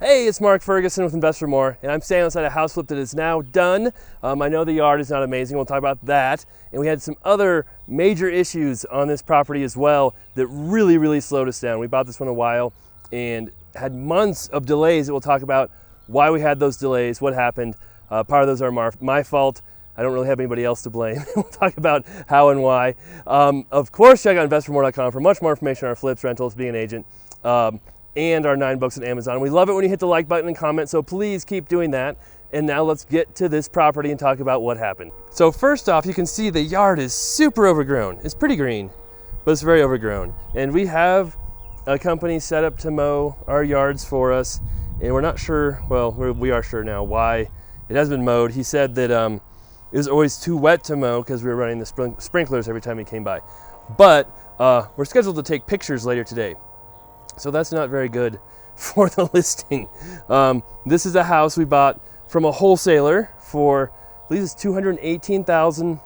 Hey, it's Mark Ferguson with InvestFourMore, and I'm standing outside a house flip that is now done. I know the yard is not amazing, we'll talk about that. And we had some other major issues on this property as well that really slowed us down. We bought this one a while and had months of delays that we'll talk about why we had those delays, what happened. Part of those are my fault. I don't really have anybody else to blame. We'll talk about how and why. Of course, check out InvestFourMore.com for much more information on our flips, rentals, being an agent. And our 9 books on Amazon. We love it when you hit the like button and comment, so please keep doing that. And now let's get to this property and talk about what happened. So first off, you can see the yard is super overgrown. It's pretty green, but it's very overgrown. And we have a company set up to mow our yards for us, and we're not sure, well, we are sure now why it has been mowed. He said that it was always too wet to mow because we were running the sprinklers every time he came by. But we're scheduled to take pictures later today. So that's not very good for the listing. This is a house we bought from a wholesaler for, I believe it's $218,000,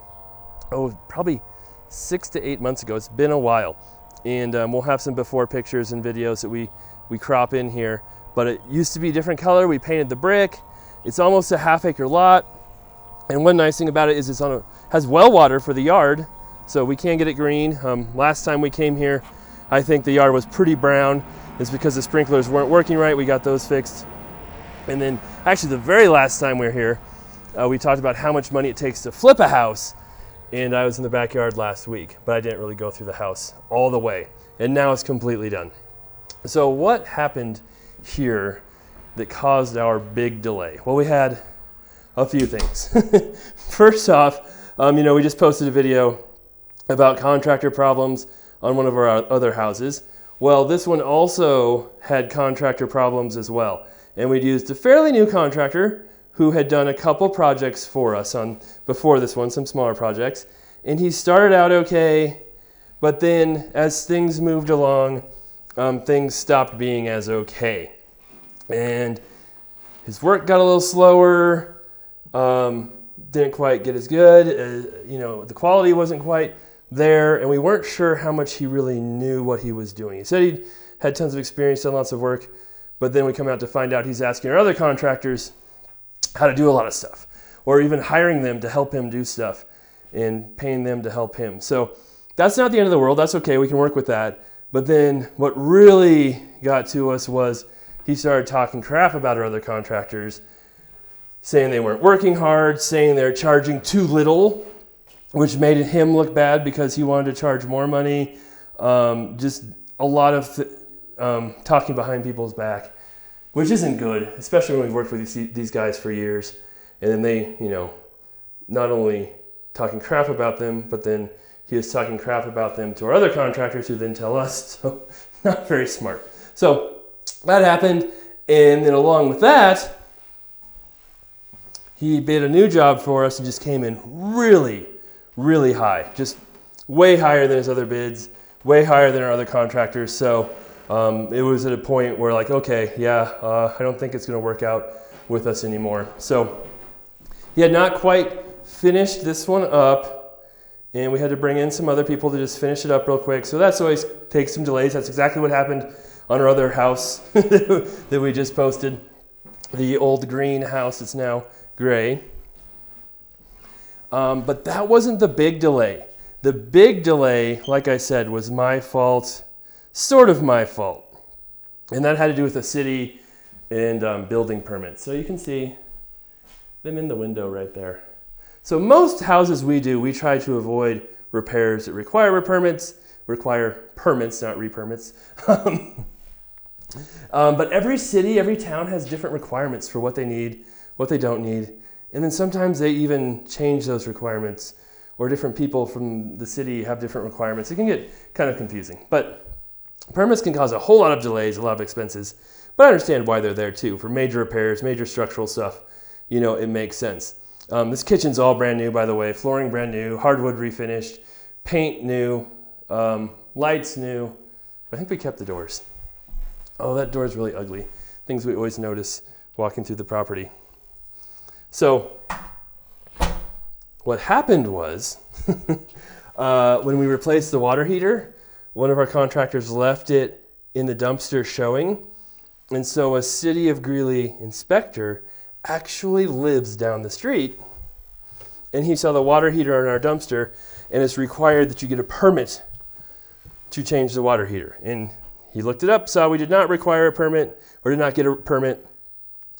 probably 6 to 8 months ago. It's been a while. And we'll have some before pictures and videos that we crop in here. But it used to be a different color. We painted the brick. It's almost a half-acre lot. And one nice thing about it is has well water for the yard, so we can get it green. Last time we came here, I think the yard was pretty brown. It's because the sprinklers weren't working right. We got those fixed. And then actually the very last time we were here, we talked about how much money it takes to flip a house. And I was in the backyard last week, but I didn't really go through the house all the way. And now it's completely done. So what happened here that caused our big delay? Well, we had a few things. First off, we just posted a video about contractor problems on one of our other houses. Well, this one also had contractor problems as well. And we'd used a fairly new contractor who had done a couple projects for us before this one, some smaller projects. And he started out okay, but then as things moved along, things stopped being as okay. And his work got a little slower, didn't quite get as good, the quality wasn't quite there, and we weren't sure how much he really knew what he was doing. He said he had tons of experience, done lots of work, but then we come out to find out he's asking our other contractors how to do a lot of stuff, or even hiring them to help him do stuff and paying them to help him. So that's not the end of the world. That's okay. We can work with that. But then what really got to us was he started talking crap about our other contractors, saying they weren't working hard, saying they're charging too little, which made him look bad because he wanted to charge more money. Just a lot of talking behind people's back, which isn't good, especially when we've worked with these guys for years. And then they, not only talking crap about them, but then he was talking crap about them to our other contractors who then tell us. So not very smart. So that happened. And then along with that, he bid a new job for us and just came in really high, just way higher than his other bids, way higher than our other contractors. So it was at a point where I don't think it's going to work out with us anymore. So he had not quite finished this one up, and we had to bring in some other people to just finish it up real quick. So that's always takes some delays. That's exactly what happened on our other house that we just posted, the old green house. It's now gray. But that wasn't the big delay. The big delay, like I said, was my fault, sort of my fault. And that had to do with the city and building permits. So you can see them in the window right there. So most houses we try to avoid repairs that require permits, not re-permits. But every city, every town has different requirements for what they need, what they don't need. And then sometimes they even change those requirements, or different people from the city have different requirements. It can get kind of confusing. But permits can cause a whole lot of delays, a lot of expenses. But I understand why they're there too. For major repairs, major structural stuff, it makes sense. This kitchen's all brand new, by the way. Flooring brand new, hardwood refinished, paint new, lights new. I think we kept the doors. Oh, that door's really ugly. Things we always notice walking through the property. So what happened was when we replaced the water heater, one of our contractors left it in the dumpster showing, And so a City of Greeley inspector actually lives down the street, and he saw the water heater on our dumpster, and it's required that you get a permit to change the water heater. And he looked it up, saw we did not require a permit or did not get a permit,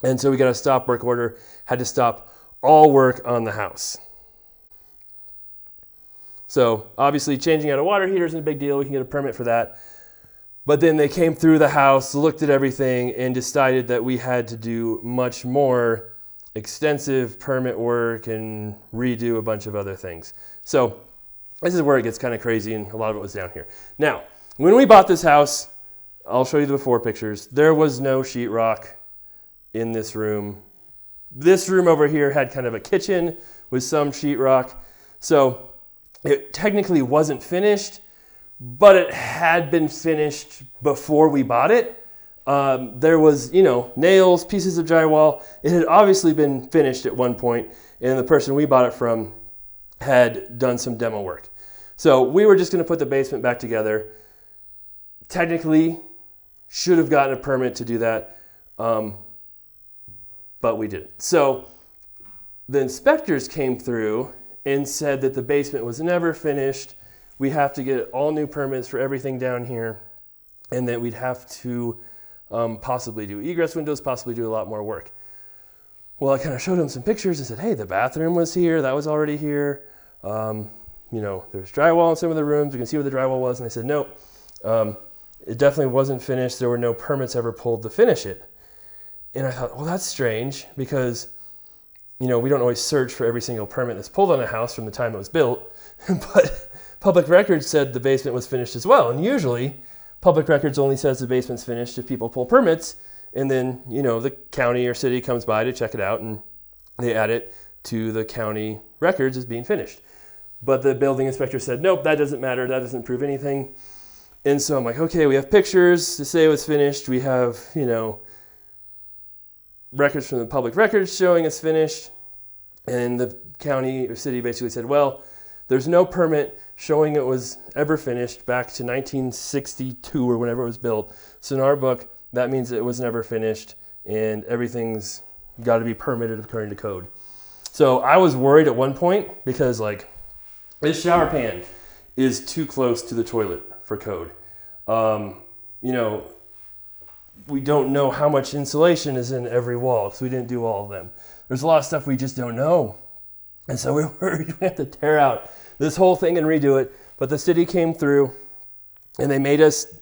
and so we got a stop work order, had to stop all work on the house. So obviously changing out a water heater isn't a big deal, we can get a permit for that. But then they came through the house, looked at everything, and decided that we had to do much more extensive permit work and redo a bunch of other things. So this is where it gets kind of crazy, and a lot of it was down here. Now, when we bought this house, I'll show you the before pictures. There was no sheetrock in this room. This room over here had kind of a kitchen with some sheetrock. So it technically wasn't finished, but it had been finished before we bought it. There was, nails, pieces of drywall. It had obviously been finished at one point, and the person we bought it from had done some demo work. So we were just going to put the basement back together. Technically, should have gotten a permit to do that, but we didn't. So the inspectors came through and said that the basement was never finished. We have to get all new permits for everything down here, and that we'd have to possibly do egress windows, possibly do a lot more work. Well, I kind of showed them some pictures and said, hey, the bathroom was here, that was already here. There's drywall in some of the rooms, you can see where the drywall was. And they said, nope, it definitely wasn't finished. There were no permits ever pulled to finish it. And I thought, well, that's strange because, we don't always search for every single permit that's pulled on a house from the time it was built. But public records said the basement was finished as well. And usually public records only says the basement's finished if people pull permits. And then, the county or city comes by to check it out and they add it to the county records as being finished. But the building inspector said, nope, that doesn't matter. That doesn't prove anything. And so I'm like, okay, we have pictures to say it was finished. We have, records from the public records showing it's finished. And the county or city basically said, well, there's no permit showing it was ever finished back to 1962 or whenever it was built. So in our book, that means it was never finished and everything's got to be permitted according to code. So I was worried at one point because this shower pan is too close to the toilet for code. We don't know how much insulation is in every wall because we didn't do all of them. There's a lot of stuff we just don't know. And so we were worried we had to tear out this whole thing and redo it. But the city came through and they made us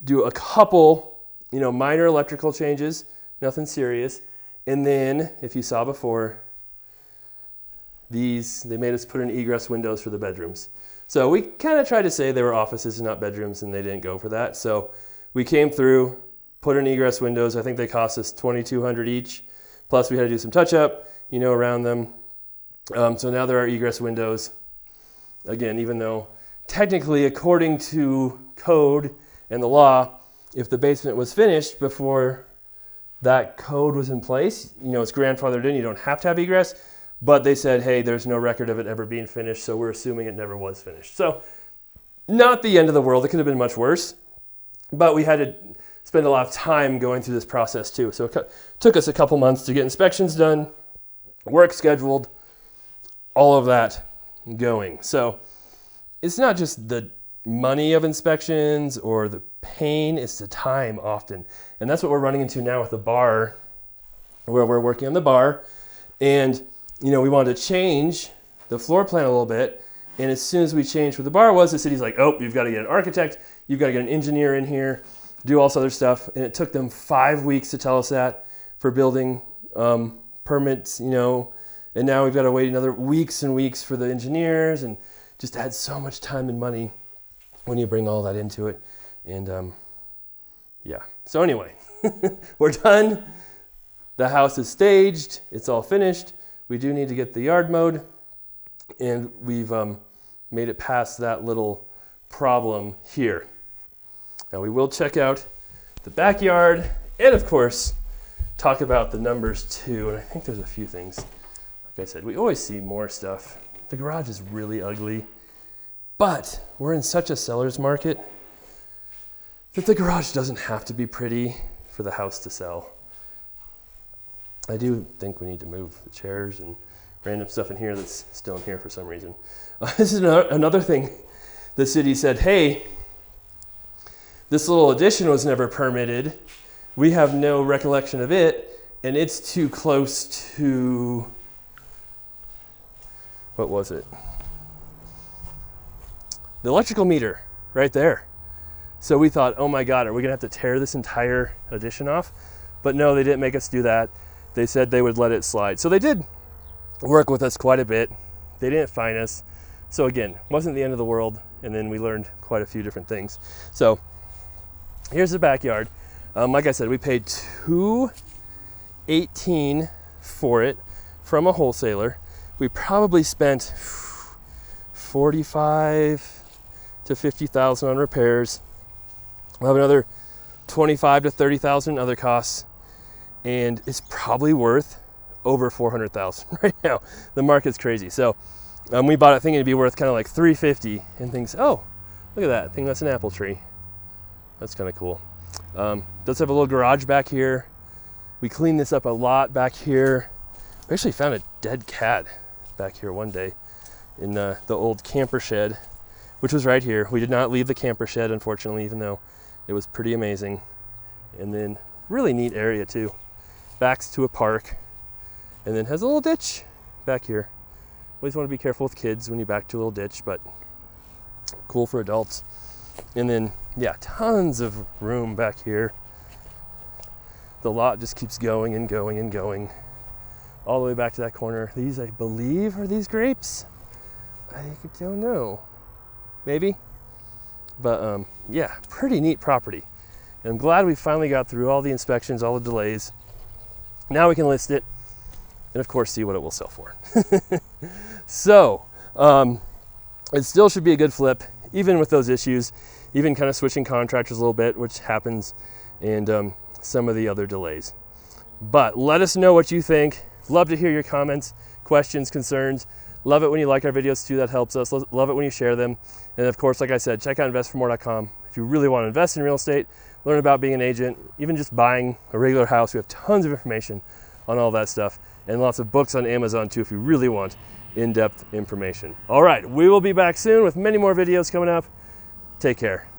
do a couple, minor electrical changes, nothing serious. And then, if you saw before, they made us put in egress windows for the bedrooms. So we kind of tried to say they were offices and not bedrooms, and they didn't go for that. So we came through, put in egress windows. I think they cost us $2,200 each. Plus we had to do some touch up, around them. So now there are egress windows. Again, even though technically, according to code and the law, if the basement was finished before that code was in place, it's grandfathered in, you don't have to have egress. But they said, hey, there's no record of it ever being finished, so we're assuming it never was finished. So not the end of the world. It could have been much worse. But we had to spend a lot of time going through this process too. So it took us a couple months to get inspections done, work scheduled, all of that going. So it's not just the money of inspections or the pain, it's the time often. And that's what we're running into now with the bar, where we're working on the bar. And we wanted to change the floor plan a little bit. And as soon as we changed where the bar was, the city's like, oh, you've got to get an architect, you've got to get an engineer in here, do all this other stuff. And it took them 5 weeks to tell us that for building permits, and now we've got to wait another weeks and weeks for the engineers, and just adds so much time and money when you bring all that into it. And so anyway, we're done. The house is staged, it's all finished. We do need to get the yard mowed, and we've made it past that little problem here. Now we will check out the backyard and, of course, talk about the numbers too. And I think there's a few things. Like I said, we always see more stuff. The garage is really ugly, but we're in such a seller's market that the garage doesn't have to be pretty for the house to sell. I do think we need to move the chairs and random stuff in here that's still in here for some reason. This is another thing. The city said, hey, this little addition was never permitted. We have no recollection of it, and it's too close to, what was it? The electrical meter right there. So we thought, oh my God, are we gonna have to tear this entire addition off? But no, they didn't make us do that. They said they would let it slide. So they did work with us quite a bit. They didn't fine us. So again, wasn't the end of the world. And then we learned quite a few different things. So here's the backyard. Like I said, we paid $218 for it from a wholesaler. We probably spent $45,000 to $50,000 on repairs. We'll have another $25,000 to $30,000 in other costs, and it's probably worth over $400,000 right now. The market's crazy. So we bought it thinking it'd be worth kind of like $350, and things. Oh, look at that! I think that's an apple tree. That's kind of cool. Does have a little garage back here. We cleaned this up a lot back here. We actually found a dead cat back here one day in the old camper shed, which was right here. We did not leave the camper shed, unfortunately, even though it was pretty amazing. And then really neat area too. Backs to a park, and then has a little ditch back here. Always want to be careful with kids when you back to a little ditch, but cool for adults. And then, yeah, tons of room back here. The lot just keeps going and going and going all the way back to that corner. These, I believe, are these grapes? I don't know. Maybe. But yeah, pretty neat property. And I'm glad we finally got through all the inspections, all the delays. Now we can list it and, of course, see what it will sell for. So it still should be a good flip, even with those issues, even kind of switching contractors a little bit, which happens, and some of the other delays. But let us know what you think. Love to hear your comments, questions, concerns. Love it when you like our videos too, that helps us. Love it when you share them. And of course, like I said, check out InvestFourMore.com. If you really want to invest in real estate, learn about being an agent, even just buying a regular house, we have tons of information on all that stuff, and lots of books on Amazon too if you really want in-depth information. All right, we will be back soon with many more videos coming up. Take care.